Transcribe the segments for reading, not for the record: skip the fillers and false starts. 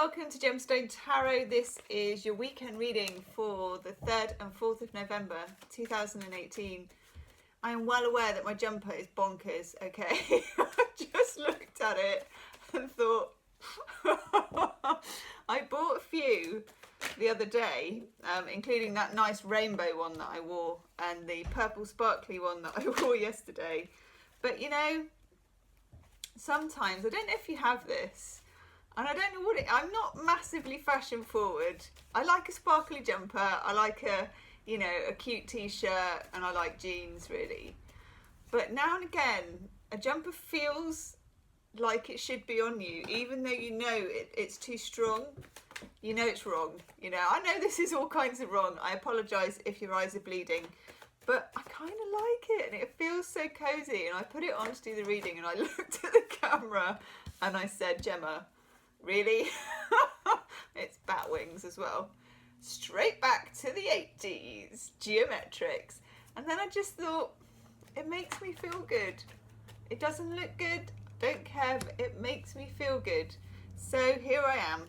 welcome to Gemstone Tarot. This is your weekend reading for the 3rd and 4th of November 2018. I am well aware that my jumper is bonkers, okay? I just looked at it and thought, I bought a few the other day, including that nice rainbow one that I wore and the purple sparkly one that I wore yesterday. But you know, sometimes, I don't know if you have this, and I don't know what I'm not massively fashion forward. I like a sparkly jumper, I like a cute t-shirt, and I like jeans really. But now and again, a jumper feels like it should be on you, even though you know it's too strong. You know it's wrong. You know, I know this is all kinds of wrong. I apologise if your eyes are bleeding. But I kind of like it, and it feels so cosy. And I put it on to do the reading, and I looked at the camera and I said, Gemma, really? It's bat wings as well. Straight back to the 80s, geometrics. And then I just thought, it makes me feel good. It doesn't look good, don't care, but it makes me feel good. So here I am,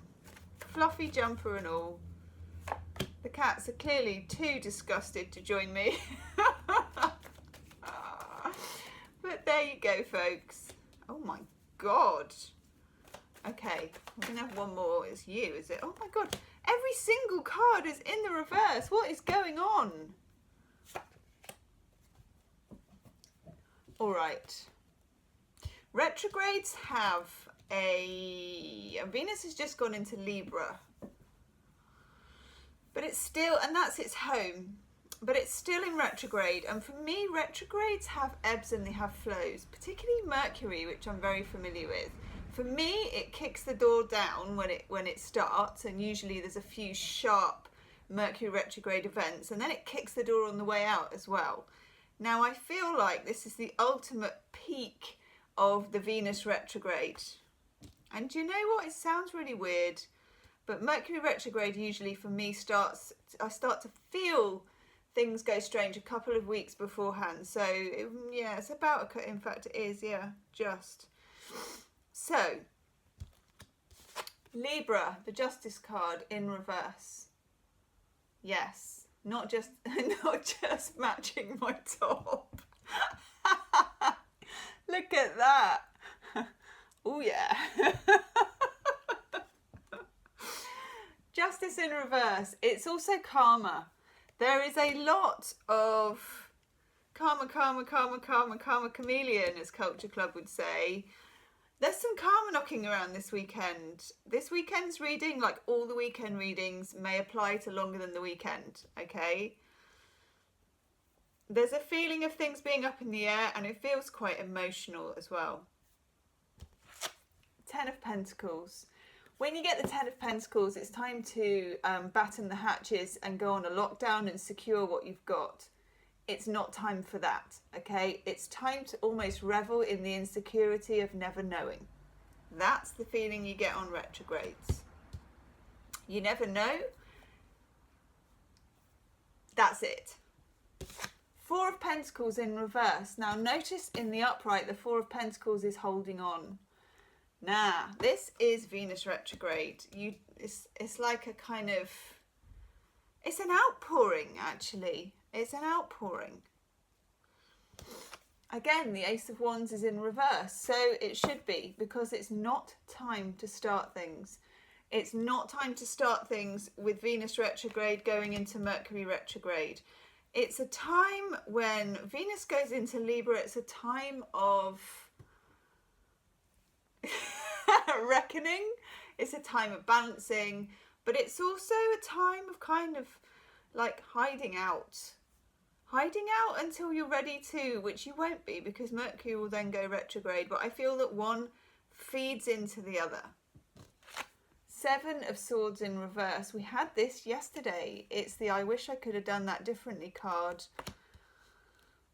fluffy jumper and all. The cats are clearly too disgusted to join me. But there you go, folks. Oh my God. Okay, we're gonna have one more. It's you, is it? Oh my God. Every single card is in the reverse. What is going on? All right. Retrogrades have Venus has just gone into Libra. But it's still, and that's its home, but it's still in retrograde. And for me, retrogrades have ebbs and they have flows, particularly Mercury, which I'm very familiar with. For me, it kicks the door down when it starts, and usually there's a few sharp Mercury retrograde events, and then it kicks the door on the way out as well. Now, I feel like this is the ultimate peak of the Venus retrograde. And do you know what? It sounds really weird, but Mercury retrograde usually for me I start to feel things go strange a couple of weeks beforehand. So yeah, it's about, in fact it is, yeah, just. So, Libra, the Justice card in reverse. Yes, not just matching my top. Look at that. Oh yeah. Justice in reverse. It's also karma. There is a lot of karma chameleon, as Culture Club would say. There's some karma knocking around this weekend. This weekend's reading, like all the weekend readings, may apply to longer than the weekend, okay? There's a feeling of things being up in the air, and it feels quite emotional as well. 10 of Pentacles. When you get the 10 of Pentacles, it's time to batten the hatches and go on a lockdown and secure what you've got. It's not time for that, okay? It's time to almost revel in the insecurity of never knowing. That's the feeling you get on retrogrades. You never know. That's it. 4 of Pentacles in reverse. Now notice in the upright, the 4 of Pentacles is holding on. Nah, this is Venus retrograde. It's like a kind of, it's an outpouring actually. It's an outpouring. Again, the Ace of Wands is in reverse, so it should be, because it's not time to start things. It's not time to start things with Venus retrograde going into Mercury retrograde. It's a time when Venus goes into Libra, it's a time of reckoning. It's a time of balancing, but it's also a time of kind of like hiding out until you're ready to, which you won't be, because Mercury will then go retrograde. But I feel that one feeds into the other. 7 of Swords in reverse. We had this yesterday. It's the I wish I could have done that differently card.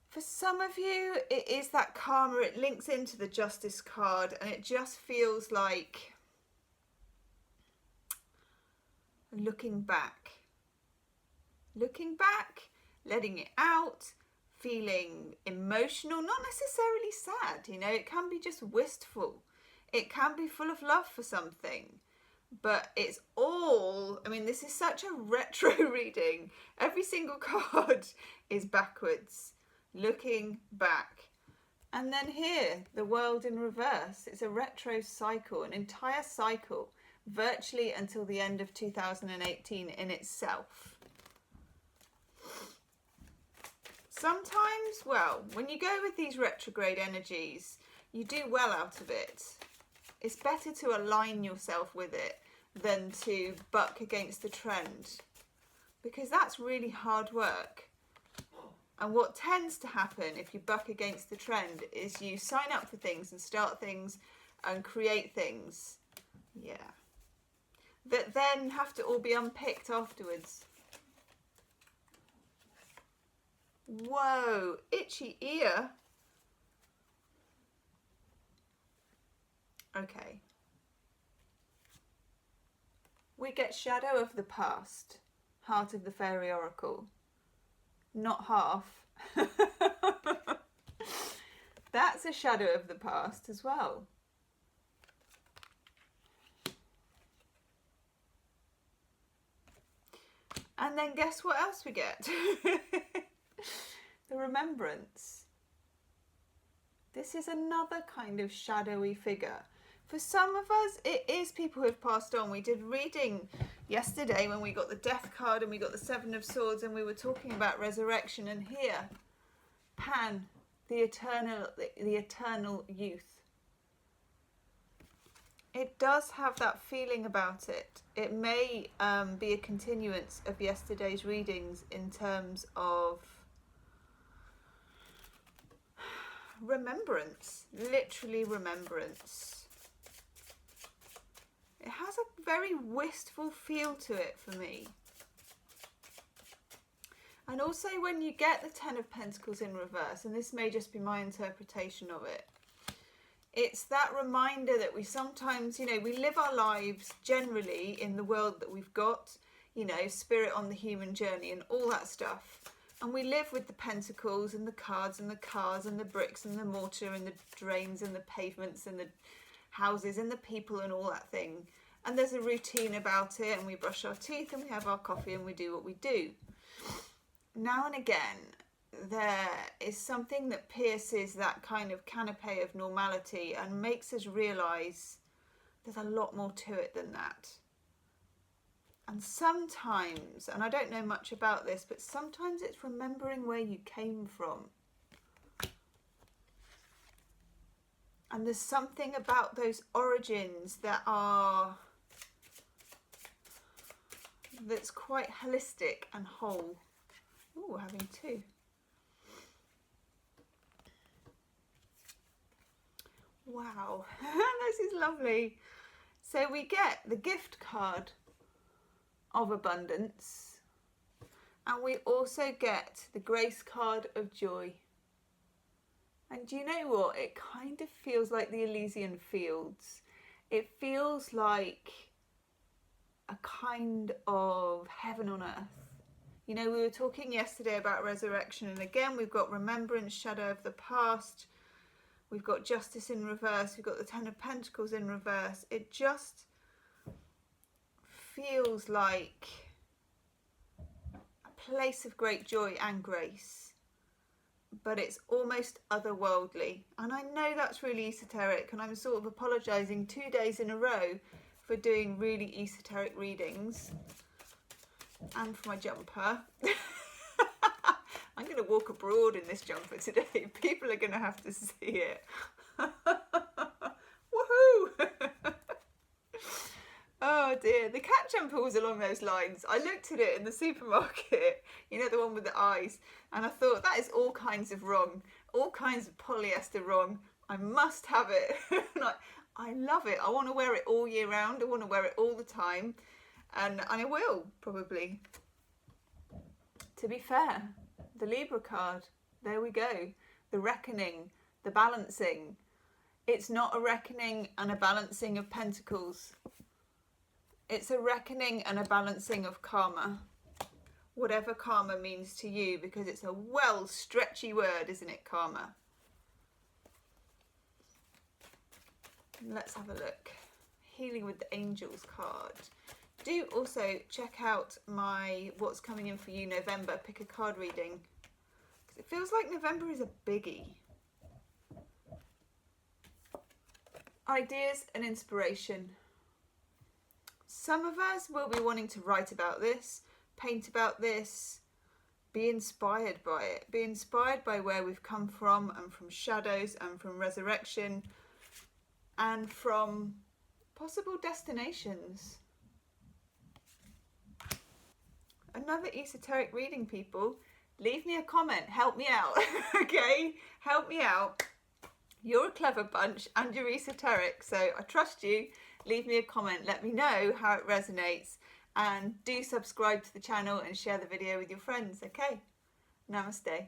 For some of you, it is that karma. It links into the Justice card, and it just feels like looking back, letting it out, feeling emotional, not necessarily sad, you know, it can be just wistful. It can be full of love for something, but it's all, I mean, this is such a retro reading. Every single card is backwards, looking back. And then here, the world in reverse. It's a retro cycle, an entire cycle, virtually until the end of 2018 in itself. Sometimes, well, when you go with these retrograde energies, you do well out of it. It's better to align yourself with it than to buck against the trend, because that's really hard work. And what tends to happen if you buck against the trend is you sign up for things and start things and create things, that then have to all be unpicked afterwards. Whoa, itchy ear. Okay. We get Shadow of the Past, Heart of the Fairy Oracle. Not half. That's a shadow of the past as well. And then guess what else we get? The Remembrance. This is another kind of shadowy figure. For some of us, it is people who have passed on. We did reading yesterday when we got the Death card and we got the Seven of Swords, and we were talking about resurrection. And here, Pan, the eternal youth. It does have that feeling about it. It may be a continuance of yesterday's readings in terms of remembrance, literally remembrance. It has a very wistful feel to it for me. And also when you get the Ten of Pentacles in reverse, and this may just be my interpretation of it, it's that reminder that we sometimes, we live our lives generally in the world that we've got, spirit on the human journey and all that stuff. And we live with the pentacles and the cards and the cars and the bricks and the mortar and the drains and the pavements and the houses and the people and all that thing. And there's a routine about it, and we brush our teeth and we have our coffee and we do what we do. Now and again, there is something that pierces that kind of canopy of normality and makes us realise there's a lot more to it than that. And sometimes, and I don't know much about this, but sometimes it's remembering where you came from. And there's something about those origins that's quite holistic and whole. Ooh, we're having two. Wow, this is lovely. So we get the gift card of abundance, and we also get the grace card of joy. And do you know what? It kind of feels like the Elysian Fields. It feels like a kind of heaven on earth. We were talking yesterday about resurrection, and again we've got remembrance, shadow of the past. We've got justice in reverse. We've got the Ten of Pentacles in reverse. It just feels like a place of great joy and grace, but it's almost otherworldly. And I know that's really esoteric, and I'm sort of apologising 2 days in a row for doing really esoteric readings, and for my jumper. I'm going to walk abroad in this jumper today. People are going to have to see it. Woohoo! Oh dear, the cat jumper was along those lines. I looked at it in the supermarket, the one with the eyes, and I thought, that is all kinds of wrong, all kinds of polyester wrong. I must have it. I love it. I want to wear it all year round. I want to wear it all the time, and I will probably. To be fair, the Libra card, there we go. The reckoning, the balancing. It's not a reckoning and a balancing of pentacles. It's a reckoning and a balancing of karma. Whatever karma means to you, because it's a well stretchy word, isn't it, karma? Let's have a look. Healing with the Angels card. Do also check out my What's Coming In For You November Pick a Card reading, because it feels like November is a biggie. Ideas and inspiration. Some of us will be wanting to write about this, paint about this, be inspired by it. Be inspired by where we've come from, and from shadows, and from resurrection, and from possible destinations. Another esoteric reading, people. Leave me a comment. Help me out. Okay? Help me out. You're a clever bunch and you're esoteric, so I trust you. Leave me a comment. Let me know how it resonates. And do subscribe to the channel and share the video with your friends, okay? Namaste.